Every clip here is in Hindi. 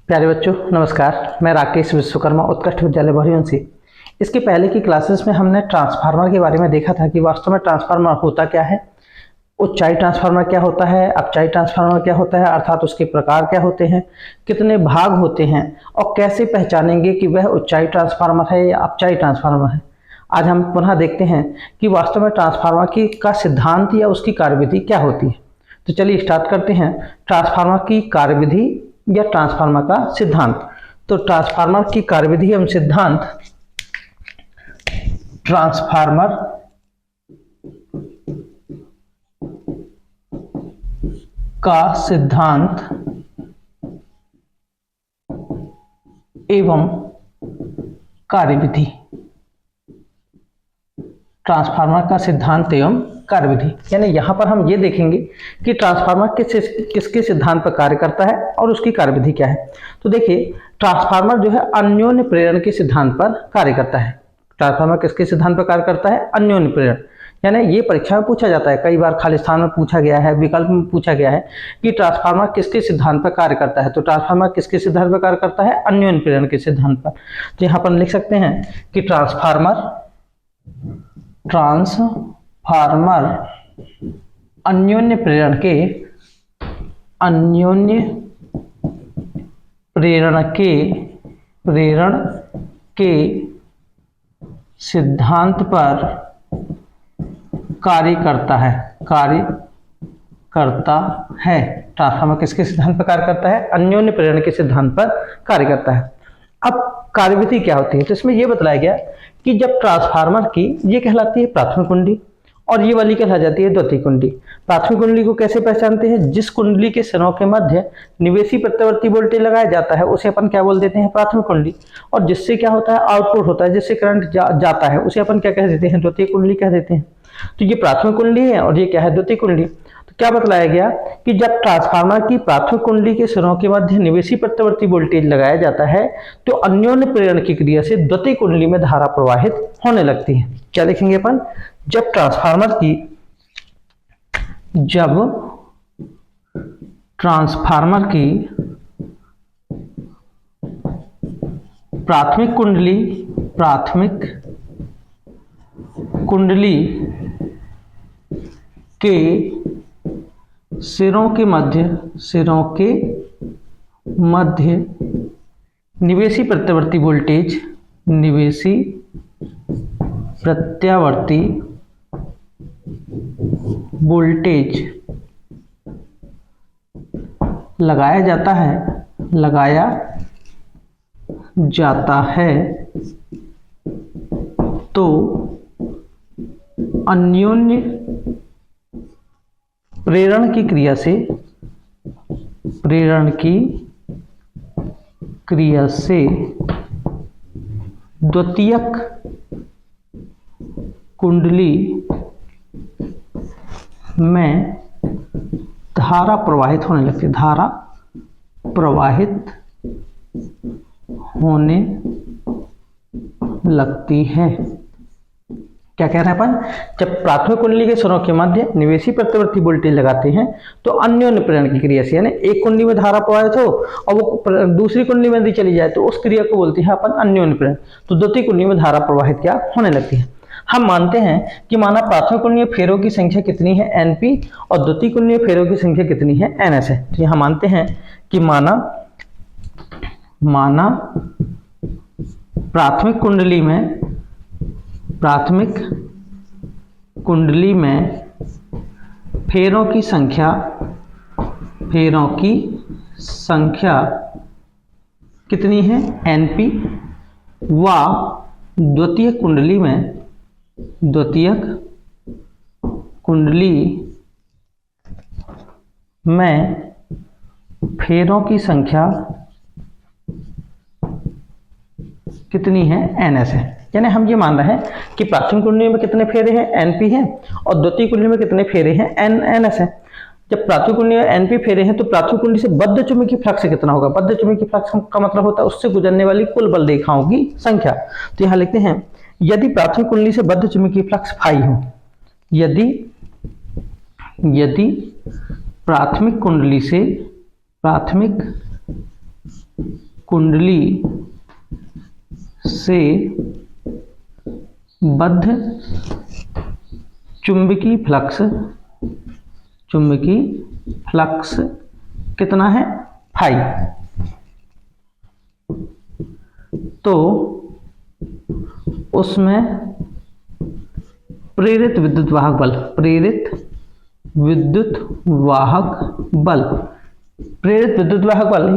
प्यारे बच्चों नमस्कार। मैं राकेश विश्वकर्मा उत्कृष्ट विद्यालय भरियंसी। इसके पहले की क्लासेस में हमने ट्रांसफार्मर के बारे में देखा था कि वास्तव में ट्रांसफार्मर होता क्या है, ऊंचाई ट्रांसफार्मर क्या होता है, अपचाई ट्रांसफार्मर क्या होता है, अर्थात उसके प्रकार क्या होते हैं, कितने भाग होते हैं और कैसे पहचानेंगे कि वह ऊंचाई ट्रांसफार्मर है या अपचाई ट्रांसफार्मर है। आज हम पुनः देखते हैं कि वास्तव में ट्रांसफार्मर की का सिद्धांत या उसकी कार्यविधि क्या होती है। तो चलिए स्टार्ट करते हैं ट्रांसफार्मर की कार्यविधि या ट्रांसफार्मर का सिद्धांत। तो ट्रांसफार्मर की कार्यविधि एवं सिद्धांत, ट्रांसफार्मर का सिद्धांत एवं कार्यविधि। ट्रांसफार्मर का सिद्धांत एवं कार्यविधि यानी यहां पर हम ये देखेंगे कि ट्रांसफार्मर किसके सिद्धांत पर कार्य करता है और उसकी कार्यविधि क्या है। तो देखिए, ट्रांसफार्मर जो है अन्योन्य प्रेरण के सिद्धांत पर कार्य करता है। ट्रांसफार्मर किसके सिद्धांत पर कार्य करता है? अन्योन्य प्रेरण। यानी ये परीक्षा में पूछा जाता है, कई बार खाली स्थान में पूछा गया है, विकल्प में पूछा गया है कि ट्रांसफार्मर किसके सिद्धांत पर कार्य करता है। तो ट्रांसफार्मर किसके सिद्धांत पर कार्य करता है? अन्योन्य प्रेरण के सिद्धांत पर। तो यहाँ पर लिख सकते हैं कि ट्रांसफार्मर अन्योन्य प्रेरण के सिद्धांत पर कार्य करता है। ट्रांसफार्मर किसके सिद्धांत पर कार्य करता है? अन्योन्य प्रेरण के सिद्धांत पर कार्य करता है। अब कार्यविधि क्या होती है? तो इसमें यह बताया गया कि जब ट्रांसफार्मर की ये कहलाती है प्राथमिक कुंडली और ये वाली कहला जाती है द्वितीय कुंडली। प्राथमिक कुंडली को कैसे पहचानते हैं? जिस कुंडली के सिरों के मध्य निवेशी प्रत्यावर्ती वोल्टेज लगाया जाता है उसे अपन क्या बोल देते हैं? प्राथमिक कुंडली। और जिससे क्या होता है? आउटपुट होता है, जिससे करंट जाता है उसे अपन क्या कह देते हैं? द्वितीय कुंडली कह देते हैं। तो ये प्राथमिक कुंडली है और ये क्या है? द्वितीय कुंडली। तो क्या बतलाया गया कि जब ट्रांसफार्मर की प्राथमिक कुंडली के सिरों के मध्य निवेशी प्रत्यावर्ती वोल्टेज लगाया जाता है तो अन्योन्य प्रेरण की क्रिया से द्वितीय कुंडली में धारा प्रवाहित होने लगती है। क्या देखेंगे अपन? जब ट्रांसफार्मर की प्राथमिक कुंडली के सिरों के मध्य निवेशी प्रत्यावर्ती वोल्टेज लगाया जाता है तो अन्योन्य प्रेरण की क्रिया से द्वितीयक कुंडली में धारा प्रवाहित होने लगती है। धारा प्रवाहित होने लगती है। क्या कह रहे हैं अपन? जब प्राथमिक कुंडली के सिरों के मध्य निवेशी प्रत्यावर्ती वोल्टेज लगाते हैं तो अन्योन्य प्रेरण की क्रिया से, यानी एक कुंडली में धारा प्रवाहित हो और वो दूसरी कुंडली में यदि चली जाए तो उस क्रिया को बोलते हैं अपन अन्योन्य प्रेरण। तो द्वितीय कुंडली में धारा प्रवाहित क्या होने लगती है। हम मानते हैं कि माना प्राथमिक कुंडलीय फेरों की संख्या कितनी है? Np, और द्वितीय कुंडलीय फेरों की संख्या कितनी है? Ns है। तो यहां मानते हैं कि माना प्राथमिक कुंडली में फेरों की संख्या कितनी है? Np, व द्वितीय कुंडली में फेरों की संख्या कितनी है? Ns है। यानी हम ये मान रहे हैं कि प्राथमिक कुंडली में कितने फेरे हैं? Np हैं, और द्वितीय कुंडली में कितने फेरे हैं? Ns है। जब प्राथमिक कुंडली में Np फेरे हैं तो प्राथमिक कुंडली से बद्ध चुंबकीय फ्लक्स कितना होगा? बद्ध चुंबकीय फ्लक्स का मतलब होता है उससे गुजरने वाली कुल बल रेखाओं की संख्या। तो यहाँ लिखते हैं यदि प्राथमिक कुंडली से बद्ध चुंबकीय फ्लक्स फाई हो, यदि प्राथमिक कुंडली से बद्ध चुंबकीय फ्लक्स कितना है, फाई। तो उसमें प्रेरित विद्युत वाहक बल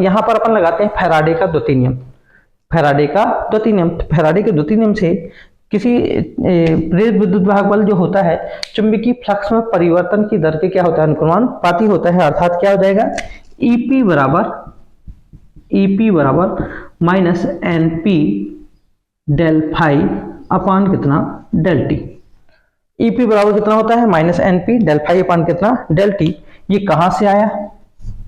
यहां पर अपन लगाते हैं फैराडे का द्वितीय नियम। फैराडे के द्वितीय नियम से किसी प्रेरित विद्युत वाहक बल जो होता है चुंबकीय फ्लक्स में परिवर्तन की दर के क्या होता है, अनुक्रमानुपाती होता है। अर्थात क्या हो जाएगा, ईपी बराबर minus NP del phi upon कितना, डेल टी। ईपी बराबर कितना होता है, minus NP del phi upon कितना, डेल टी। ये कहां से आया,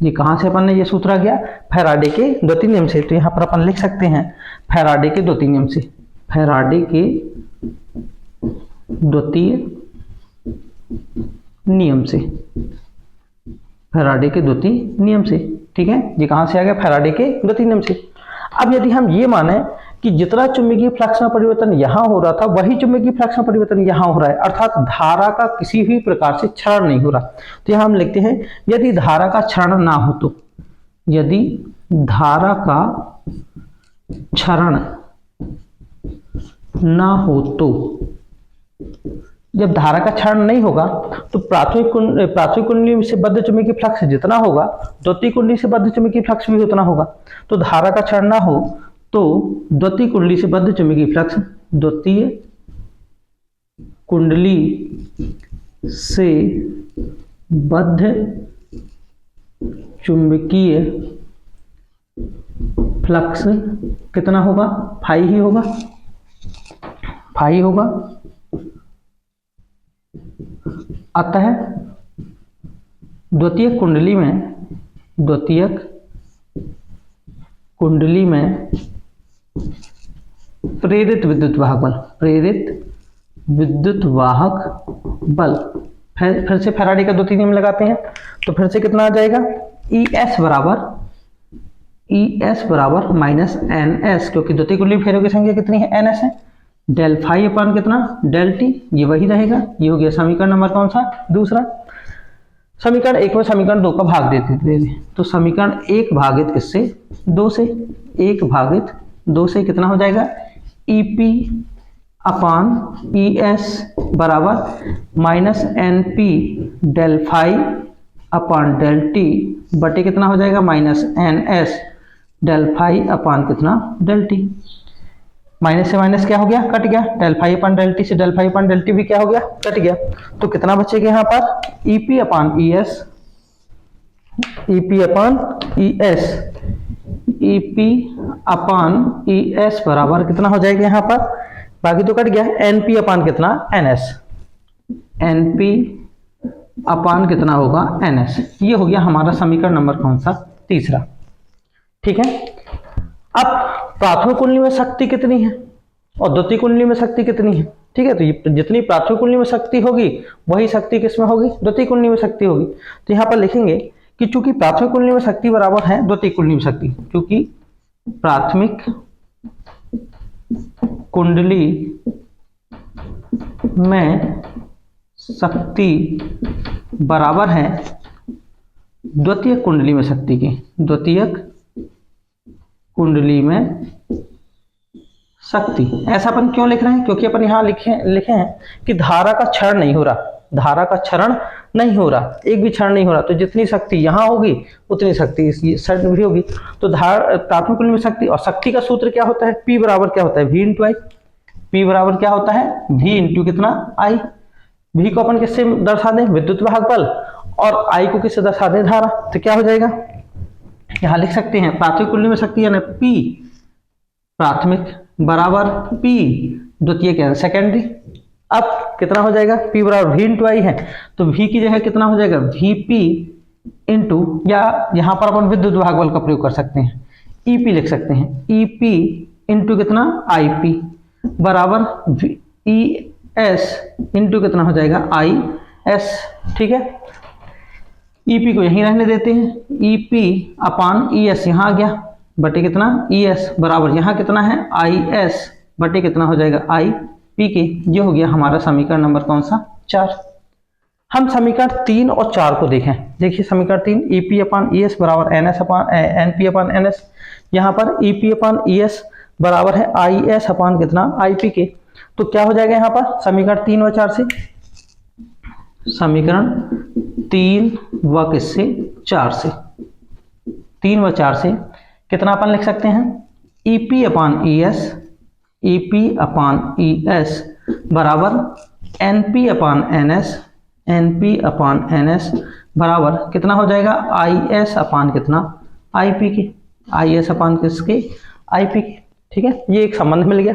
ये कहां से अपन ने ये सूत्र आ गया, फैराडे के द्वितीय नियम से। तो यहां पर अपन लिख सकते हैं फैराडे के द्वितीय नियम से, फैराडे के द्वितीय नियम से, फैराडे के द्वितीय नियम से। ठीक है, ये कहां से आ गया, फैराडे के द्वितीय नियम से। अब यदि हम ये माने कि जितना चुंबकीय फ्लक्स में परिवर्तन यहां हो रहा था वही चुंबकीय फ्लक्स में परिवर्तन यहां हो रहा है, अर्थात धारा का किसी भी प्रकार से क्षरण नहीं हो रहा, तो यहां हम लिखते हैं यदि धारा का क्षरण ना हो तो, यदि धारा का क्षरण ना हो तो, जब धारा का क्षरण नहीं होगा तो प्राथमिक कुंडली से बद्ध चुंबकीय फ्लक्स जितना होगा द्वितीय कुंडली से बद्ध चुंबकीय फ्लक्स भी उतना होगा। तो धारा का क्षरण ना हो तो द्वितीय कुंडली से बद्ध चुंबकीय फ्लक्स, द्वितीय कुंडली से बद्ध चुंबकीय फ्लक्स कितना होगा, फाई ही होगा, फाई होगा। अतः द्वितीयक कुंडली में प्रेरित विद्युत वाहक बल, फिर से फैराडे का द्वितीय नियम लगाते हैं। तो फिर से कितना आ जाएगा, ES बराबर माइनस NS, क्योंकि द्वितीय कुंडली में फेरों की संख्या कितनी है, NS है, डेल फाई अपान कितना, डेल टी। ये वही रहेगा, ये हो गया समीकरण नंबर कौन सा, दूसरा। समीकरण 1 में समीकरण 2 का भाग देते थे, तो समीकरण 1 भागित किससे, 2 से, 1 भागित 2 से कितना हो जाएगा, EP अपान ES बराबर minus NP del phi upon del t बटे कितना हो जाएगा, minus NS del phi upon कितना, डेल टी। माइनस से माइनस क्या हो गया, कट गया, del phi upon del t से del phi upon del t भी क्या हो गया, कट गया। तो कितना बचेगा यहाँ पर, EP upon ES, EP upon ES, EP upon ES बराबर कितना हो जाएगा यहाँ पर, बाकी तो कट गया, NP अपान कितना, NS, NP अपान कितना होगा, NS। ये हो गया हमारा समीकरण नंबर कौन सा, तीसरा। ठीक है, अब प्राथमिक कुंडली में शक्ति कितनी है और द्वितीय कुंडली में शक्ति कितनी है। ठीक है, तो ये जितनी प्राथमिक कुंडली में शक्ति होगी वही शक्ति किसमें होगी, द्वितीय कुंडली में शक्ति होगी। तो यहाँ पर लिखेंगे कि चूंकि प्राथमिक कुंडली में शक्ति बराबर है द्वितीय कुंडली में शक्ति, क्योंकि प्राथमिक कुंडली में शक्ति बराबर है द्वितीय कुंडली में शक्ति की, द्वितीयक कुंडली में शक्ति। ऐसा अपन क्यों लिख रहे हैं, क्योंकि अपन यहाँ लिखे हैं कि धारा का क्षरण नहीं हो रहा, धारा का क्षरण नहीं हो रहा, एक भी क्षरण नहीं हो रहा, तो जितनी शक्ति यहाँ होगी उतनी शक्ति इस साइड में भी होगी। तो प्राथमिक कुंडली में शक्ति, और शक्ति का सूत्र क्या होता है, P बराबर क्या होता है, V इंटू आई। P बराबर क्या होता है, V इंटू कितना, I। V को अपन किससे दर्शा दें, विद्युत वाहक बल, और I को किससे दर्शा दें, धारा। तो क्या हो जाएगा, यहाँ लिख सकते हैं प्राथमिक कुंडली में शक्ति यानी P प्राथमिक बराबर P द्वितीय क्या, सेकेंडरी। अब कितना हो जाएगा, P बराबर V इंटू आई है, तो V की जगह कितना हो जाएगा, VP इंटू, या यहाँ पर अपन विद्युत वाहक बल का प्रयोग कर सकते हैं, EP लिख सकते हैं, EP इंटू कितना, IP बराबर ES इंटू कितना हो जाएगा, IS। ठीक है, EP को यहीं रहने देते हैं, EP अपान ES यहाँ आ गया, बटे कितना ई एस बराबर यहाँ कितना है आई एस बटे कितना हो जाएगा आई पी के। ये हो गया हमारा समीकरण नंबर कौन सा 4। हम समीकरण 3 और 4 को देखें। देखिए समीकरण 3 E P upon E S बराबर N S upon N P upon N S. यहाँ पर ई पी अपान ई एस बराबर है आई एस अपान कितना आई पी के। तो क्या हो जाएगा यहाँ पर समीकरण 3 व 4 से, समीकरण 3 व किससे 4 से, 3 व 4 से कितना अपन लिख सकते हैं E P upon E S, E P upon E S बराबर N P upon N S, N P upon N S बराबर कितना हो जाएगा आई एस अपान कितना आई पी के, आई एस अपान किसके आई पी के। ठीक है, ये एक संबंध मिल गया।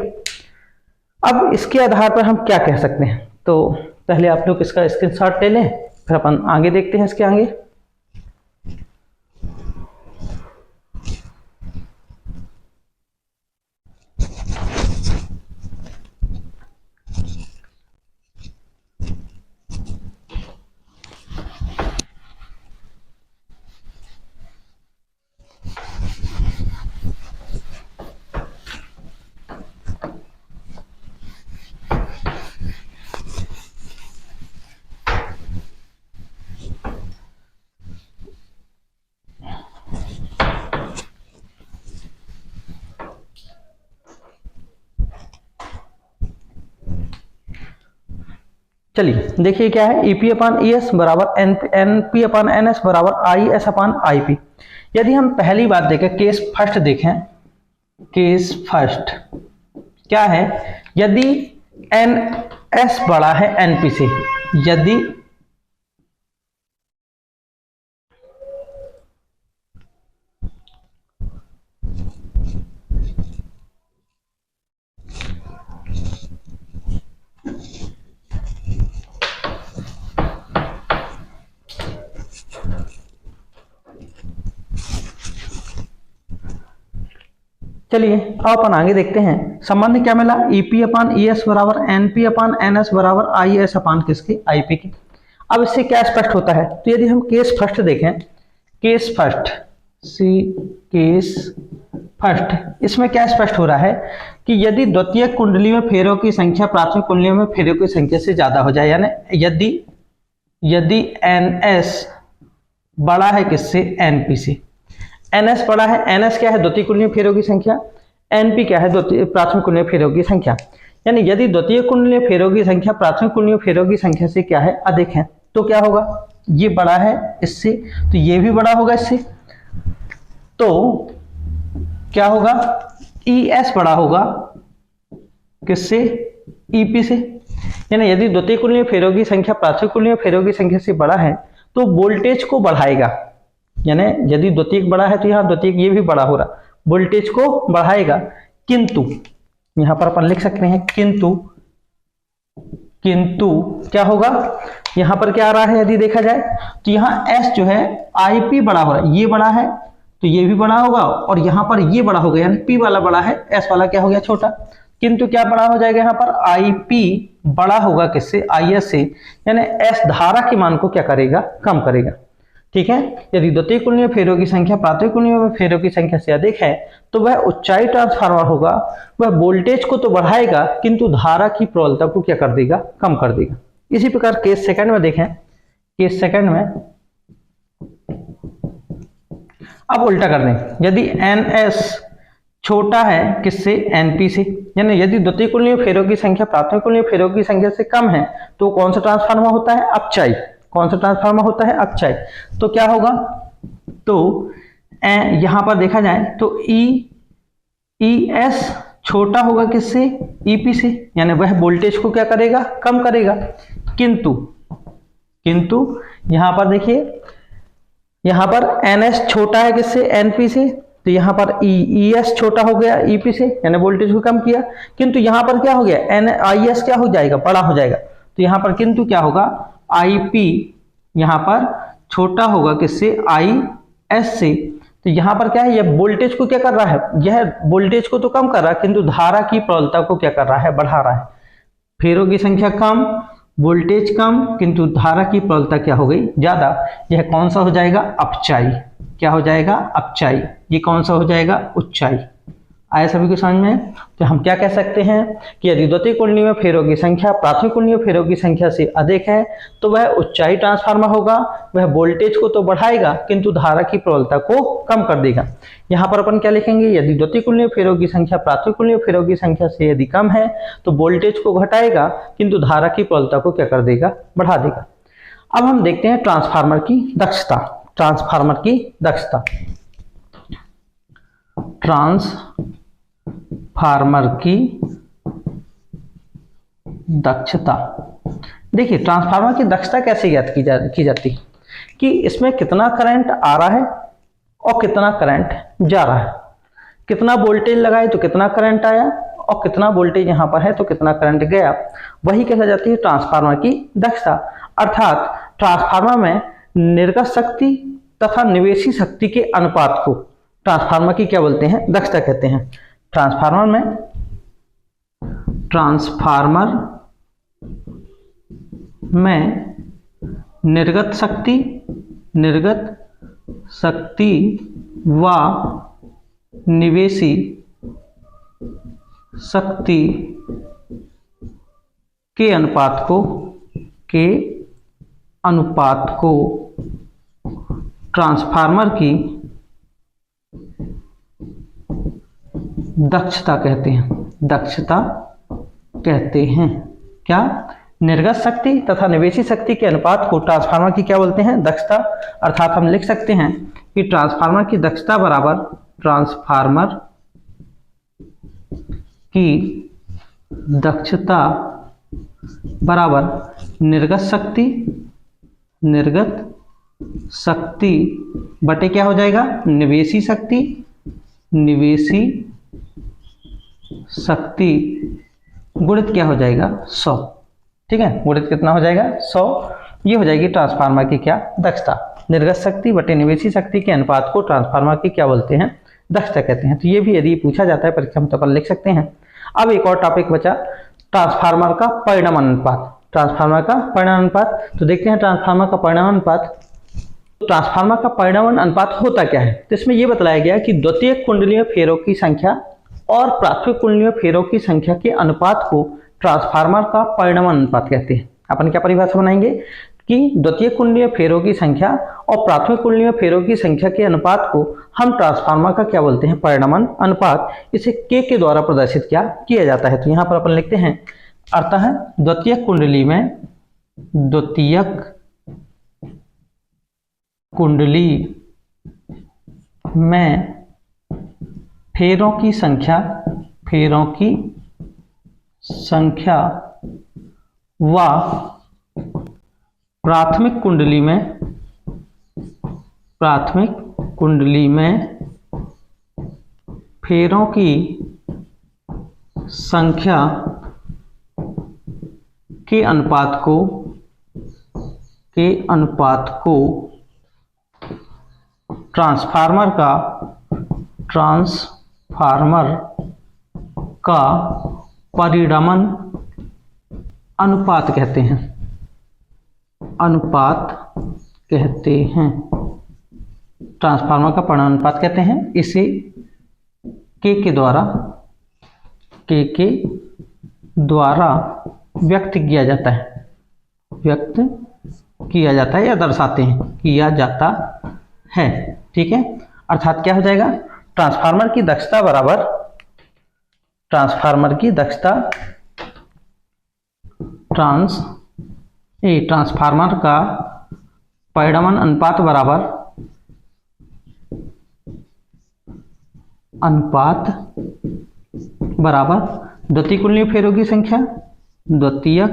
अब इसके आधार पर हम क्या कह सकते हैं, तो पहले आप लोग इसका स्क्रीनशॉट ले लें, फिर अपन आगे देखते हैं इसके आगे। चलिए देखिए क्या है, E P upon E S बराबर N P upon N S बराबर I S upon I P. यदि हम पहली बात देखें, केस फर्स्ट देखें, केस फर्स्ट क्या है, यदि एन एस बड़ा है एन पी से, यदि चलिए अब अपन आगे देखते हैं संबंध क्या मिला, E P upon E S बराबर N P upon N S बराबर आई एस अपान किसके आई पी के। अब इससे क्या स्पष्ट होता है, तो यदि हम केस फर्स्ट देखें, केस फर्स्ट सी केस फर्स्ट, इसमें क्या स्पष्ट हो रहा है कि यदि द्वितीयक कुंडली में फेरों की संख्या प्राथमिक कुंडलियों में फेरों की संख्या से ज्यादा हो जाए, यानी यदि एन एस बड़ा है किससे एन पी से, एन एस बड़ा है, एन एस क्या है द्वितीय कुंडलीय फेरों की संख्या, एन पी क्या है प्राथमिक कुंडलीय फेरों की संख्या। यानी यदि द्वितीय कुंडलीय फेरों की संख्या प्राथमिक कुंडलीय फेरों की संख्या से क्या है अधिक है, तो क्या होगा, ये बड़ा है इससे, तो ये भी बड़ा होगा इससे, तो क्या होगा ई एस बड़ा होगा किससे ई पी से। यानी यदि द्वितीय कुंडलीय फेरों की संख्या प्राथमिक कुंडलीय फेरों की संख्या से बड़ा है तो वोल्टेज को बढ़ाएगा, यानी यदि द्वितीयक बड़ा है तो यहाँ द्वितीयक ये भी बड़ा हो रहा, वोल्टेज को बढ़ाएगा। किंतु यहां पर अपन लिख सकते हैं किंतु क्या होगा, यहां पर क्या आ रहा है यदि देखा जाए तो यहाँ S जो है IP बड़ा हो रहा है, ये बड़ा है तो ये भी बड़ा होगा, और यहाँ पर ये बड़ा हो गया, यानी P वाला बड़ा है, S वाला क्या हो गया छोटा। किंतु क्या बड़ा हो जाएगा, यहाँ पर IP बड़ा होगा किससे IS से, यानी S धारा के मान को क्या करेगा कम करेगा। ठीक है, यदि द्वितीय कुंडलीय फेरों की संख्या प्राथमिक कुंडलीय फेरों की संख्या से अधिक है तो वह उच्चाई ट्रांसफार्मर होगा, वह वोल्टेज को तो बढ़ाएगा किंतु धारा की प्रबलता को क्या कर देगा कम कर देगा। इसी प्रकार केस सेकंड में देखें, केस सेकंड में अब उल्टा कर दें, यदि एन एस छोटा है किससे एनपी से, यानी यदि द्वितीय कुंडलीय फेरों की संख्या प्राथमिक कुंडलीय फेरों की संख्या से कम है तो कौन सा ट्रांसफार्मर होता है अपचाई, कौन सा ट्रांसफार्मर होता है अपचाई। तो क्या होगा, तो यहां पर देखा जाए तो ई एस छोटा होगा किससे ईपी से, यानी वह वोल्टेज को क्या करेगा कम करेगा। किंतु यहां पर देखिए, यहां पर एन एस छोटा है किससे एनपी से, तो यहां पर ई एस छोटा हो गया ईपी से, यानी वोल्टेज को कम किया। किंतु यहां पर क्या हो गया एन आई एस क्या हो जाएगा बड़ा हो जाएगा, तो यहां पर किंतु क्या होगा IP यहां पर छोटा होगा किससे IS से। तो यहां पर क्या है, यह वोल्टेज को क्या कर रहा है, यह वोल्टेज को तो कम कर रहा है किंतु धारा की प्रबलता को क्या कर रहा है बढ़ा रहा है। फेरों की संख्या कम, वोल्टेज कम, किंतु धारा की प्रबलता क्या हो गई ज्यादा। यह कौन सा हो जाएगा अपचाई, क्या हो जाएगा, अपचाई। ये कौन सा हो जाएगा, उच्चाई। आया सभी को समझ में? तो हम क्या कह सकते हैं कि यदि द्वितीय कुंडली में फेरों की संख्या प्राथमिक कुंडली में फेरों की संख्या से अधिक है तो वह उच्चाई ट्रांसफार्मर होगा। वह वोल्टेज को तो बढ़ाएगा किंतु धारा की प्रबलता को कम कर देगा। यहाँ पर अपन क्या लिखेंगे, यदि द्वितीय कुंडली में फेरों की संख्या प्राथमिक कुंडली में फेरों की संख्या से यदि कम है तो वोल्टेज को घटाएगा किंतु धारा की प्रबलता को क्या कर देगा, बढ़ा देगा। अब हम देखते हैं ट्रांसफार्मर की दक्षता। ट्रांसफार्मर की दक्षता, ट्रांसफार्मर की दक्षता। देखिए ट्रांसफार्मर की दक्षता कैसे ज्ञात की जाती है कि इसमें कितना करंट आ रहा है और कितना करंट जा रहा है, कितना वोल्टेज लगाए तो कितना करंट आया और कितना वोल्टेज यहाँ पर है तो कितना करंट गया, वही कहा जाती है ट्रांसफार्मर की दक्षता। अर्थात ट्रांसफार्मर में निर्गत शक्ति तथा निवेशी शक्ति के अनुपात को ट्रांसफार्मर की क्या बोलते हैं, दक्षता कहते हैं। ट्रांसफार्मर में निर्गत शक्ति व निवेशी शक्ति के अनुपात को ट्रांसफार्मर की दक्षता कहते हैं। दक्षता कहते हैं क्या, निर्गत शक्ति तथा निवेशी शक्ति के अनुपात को ट्रांसफार्मर की क्या बोलते हैं, दक्षता। अर्थात हम लिख सकते हैं कि ट्रांसफार्मर की दक्षता बराबर ट्रांसफार्मर की दक्षता बराबर निर्गत शक्ति बटे क्या हो जाएगा, निवेशी शक्ति गुणित क्या हो जाएगा, 100। ठीक है, गुणित कितना हो जाएगा, 100। ये हो जाएगी ट्रांसफार्मर की क्या, दक्षता। निर्गत शक्ति बटे निवेशी शक्ति के अनुपात को ट्रांसफार्मर की क्या बोलते हैं, दक्षता कहते हैं। तो ये भी यदि पूछा जाता है परीक्षा में तो अपन लिख सकते हैं। अब एक और टॉपिक बचा, ट्रांसफार्मर का परिणाम अनुपात। ट्रांसफार्मर का परिणाम अनुपात, तो देखते हैं ट्रांसफार्मर का परिणाम अनुपात। ट्रांसफार्मर का परिणाम अनुपात होता क्या है, तो इसमें यह बतलाया गया कि द्वितीय कुंडली में फेरों की संख्या और प्राथमिक कुंडली में फेरों की संख्या के अनुपात को ट्रांसफार्मर का परिणाम अनुपात कहते हैं। अपन क्या परिभाषा बनाएंगे कि द्वितीय कुंडली में फेरों की संख्या और प्राथमिक कुंडली में फेरों की संख्या के अनुपात को हम ट्रांसफार्मर का क्या बोलते हैं, परिणाम अनुपात। इसे के द्वारा प्रदर्शित किया जाता है। तो यहाँ पर अपन लिखते हैं, अर्थात द्वितीय कुंडली में फेरों की संख्या व प्राथमिक कुंडली में फेरों की संख्या के अनुपात को ट्रांसफार्मर का परिणाम अनुपात कहते हैं। ट्रांसफार्मर का परिणाम अनुपात कहते हैं। इसे के द्वारा व्यक्त किया जाता है या दर्शाते हैं, किया जाता है। ठीक है, अर्थात क्या हो जाएगा, ट्रांसफार्मर की दक्षता बराबर ट्रांसफार्मर का परिणाम अनुपात बराबर द्वितीय कुंडली फेरों की संख्या, द्वितीय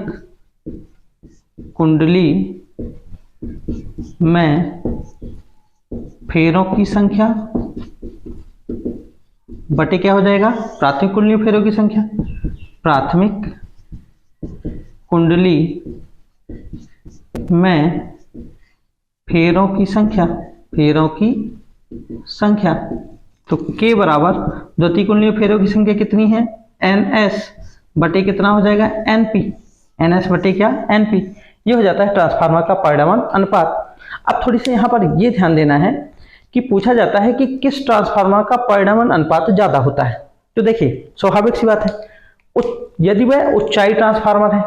कुंडली में फेरों की संख्या बटे क्या हो जाएगा, प्राथमिक कुंडली में फेरों की संख्या। प्राथमिक कुंडली में फेरों की संख्या तो के बराबर द्वितीय कुंडली में फेरों की संख्या कितनी है, NS बटे कितना हो जाएगा, NP। NS बटे क्या, NP। ये हो जाता है ट्रांसफार्मर का परिणाम अनुपात। अब थोड़ी सी यहाँ पर ये ध्यान देना है कि पूछा जाता है कि किस ट्रांसफार्मर का परिणामन अनुपात ज्यादा होता है। तो देखिए स्वाभाविक सी बात है, यदि वह ऊंचाई ट्रांसफार्मर है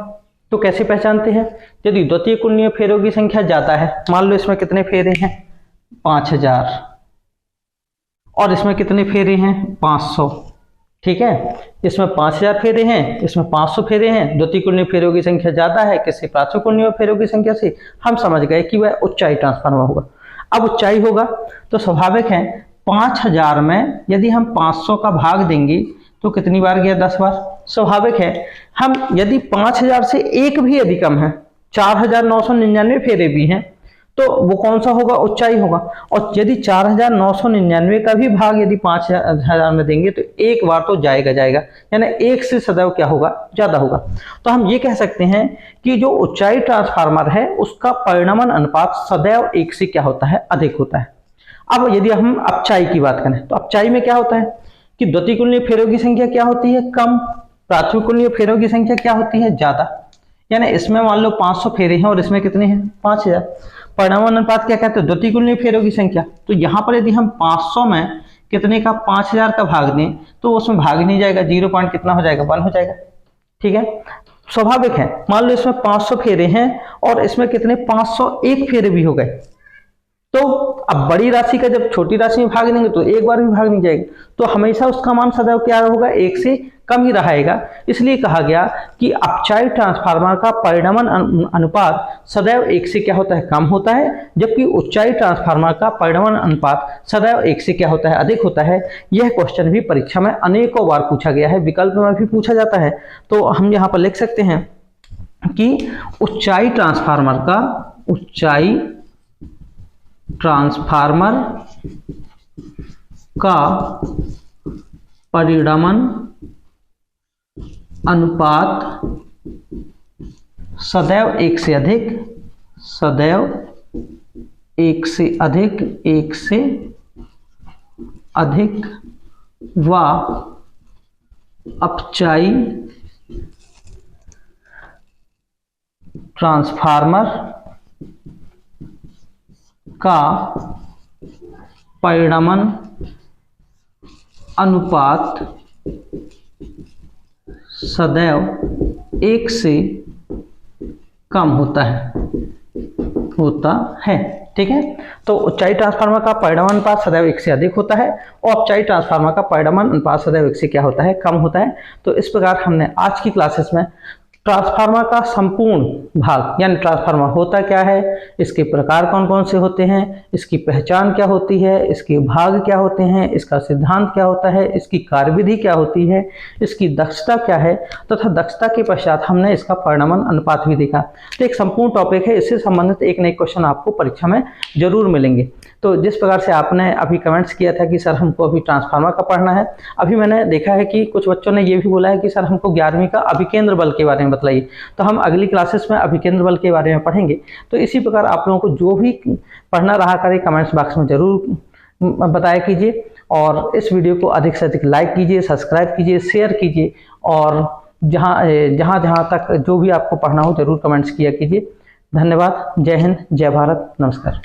तो कैसे पहचानते हैं? यदि द्वितीय कुंडलीय फेरों की संख्या ज्यादा है, मान लो इसमें कितने फेरे हैं 5000 और इसमें कितने फेरे हैं 500, ठीक है, इसमें 5000 फेरे हैं, इसमें 500 फेरे हैं, द्वितीय कुंडलीय फेरों की संख्या ज्यादा है किससे? प्राथमिक कुंडलीय फेरों की संख्या से। हम समझ गए कि वह ऊंचाई ट्रांसफार्मर होगा। अब ऊंचाई होगा तो स्वाभाविक है 5000 में यदि हम 500 का भाग देंगे तो कितनी बार गया? 10 बार। स्वाभाविक है हम यदि 5000 से एक भी यदि कम है, 4999 फेरे भी हैं, तो वो कौन सा होगा? ऊंचाई होगा। और यदि 4999 का भी भाग यदि 5000 में देंगे तो एक बार तो जाएगा, यानी एक से सदैव क्या होगा? ज्यादा होगा। तो हम ये कह सकते हैं कि जो ऊंचाई ट्रांसफार्मर है उसका परिणामन अनुपात सदैव एक से क्या होता है? अधिक होता है। अब यदि हम अपचाई की बात करें तो अपचाई में क्या होता है कि द्वितीय कुंडलीय फेरों की संख्या क्या होती है? कम। प्राथमिक कुंडलीय फेरों की संख्या क्या होती है? ज्यादा। यानी इसमें मान लो 500 फेरे हैं और इसमें कितने हैं? 5000। परिणामन अनुपात क्या कहते हैं? द्वितीय कुंडलीय फेरों की संख्या। तो यहाँ पर यदि हम 500 में कितने का 5000 का भाग दें तो उसमें भाग नहीं जाएगा, 0 पॉइंट कितना हो जाएगा? 1 हो जाएगा, ठीक है। स्वाभाविक है मान लो इसमें 500 फेरे हैं और इसमें कितने? 501 फेरे भी हो गए। तो अब बड़ी राशि का जब छोटी राशि में भाग देंगे तो एक बार भी भाग नहीं जाएगा, तो हमेशा उसका मान सदैव क्या होगा? एक से कम ही रहेगा। इसलिए कहा गया कि अपचाई ट्रांसफार्मर का परिणामन अनुपात सदैव एक से क्या होता है? कम होता है, जबकि ऊंचाई ट्रांसफार्मर का परिणामन अनुपात सदैव एक से क्या होता है? अधिक होता है। यह क्वेश्चन भी परीक्षा में अनेकों बार पूछा गया है, विकल्प में भी पूछा जाता है। तो हम यहाँ पर लिख सकते हैं कि ऊंचाई ट्रांसफार्मर का परिणामन अनुपात सदैव एक से अधिक व अपचाई ट्रांसफार्मर का परिणामन अनुपात सदैव एक से कम होता है, ठीक है। तो ऊंचाई ट्रांसफार्मर का परिणामन अनुपात सदैव एक से अधिक होता है और अपचाई ट्रांसफार्मर का परिणामन अनुपात सदैव एक से क्या होता है? कम होता है। तो इस प्रकार हमने आज की क्लासेस में ट्रांसफार्मर का संपूर्ण भाग, यानी ट्रांसफार्मर होता क्या है, इसके प्रकार कौन कौन से होते हैं, इसकी पहचान क्या होती है, इसके भाग क्या होते हैं, इसका सिद्धांत क्या होता है, इसकी कार्यविधि क्या होती है, इसकी दक्षता क्या है, तथा दक्षता के पश्चात हमने इसका परिणामन अनुपात भी देखा। तो एक संपूर्ण टॉपिक है, इससे संबंधित एक नए क्वेश्चन आपको परीक्षा में जरूर मिलेंगे। तो जिस प्रकार से आपने अभी कमेंट्स किया था कि सर हमको अभी ट्रांसफार्मर का पढ़ना है, अभी मैंने देखा है कि कुछ बच्चों ने ये भी बोला है कि सर हमको 11वीं का अभिकेंद्र बल के बारे में बताइए। तो हम अगली क्लासेस में अभिकेंद्र बल के बारे में पढ़ेंगे। तो इसी प्रकार आप लोगों को जो भी पढ़ना रहा करे कमेंट्स बॉक्स में जरूर बताया कीजिए और इस वीडियो को अधिक से अधिक लाइक कीजिए, सब्सक्राइब कीजिए, शेयर कीजिए और जहाँ तक जो भी आपको पढ़ना हो जरूर कमेंट्स किया कीजिए। धन्यवाद। जय हिंद, जय भारत, नमस्कार।